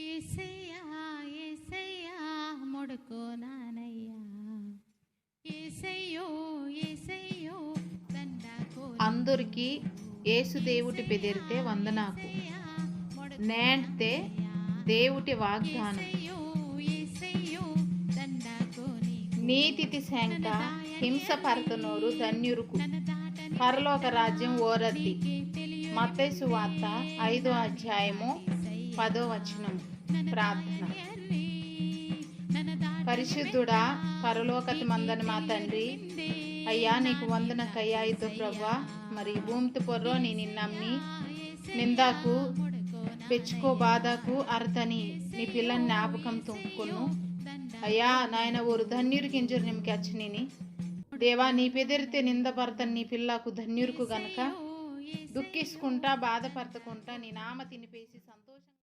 ఏసయ్యా ఏసయ్యా మొడుకోనానయ్యా ఏసయ్యో ఏసయ్యో దండాకో అందరికి ఏసు దేవుటి బెదిరితే వందనాకు నేంటే దేవుటి వాగ్దానం నీతితి శంక హింస పరతనోరు ధన్యురుకు పరలోక రాజ్యం ఓరద్ది. మత్తయి సువార్త 5వ అధ్యాయము 10వ వచనము. ప్రార్థన. పరిశుద్ధుడా పరలోకతి మందని మా తండ్రి, అయ్యా నీకు వందనకయ్యా ఇద్దు ప్రభా. మరి భూమితి పొర్రో నీ నిన్నమ్మి నిందాకు పెచ్చుకో బాధకు అర్థని నీ పిల్లని జ్ఞాపకం తుంపుకును అయ్యా నాయన ఊరు ధన్యురికి ఇంజరు నిమికి అచ్చనిని దేవా నీ పెదిరితే నిందపడతాను నీ పిల్లకు ధన్యురుకు గనక దుఃఖించుకుంటా బాధపడతకుంటా నీ నామ తినిపేసి సంతోషం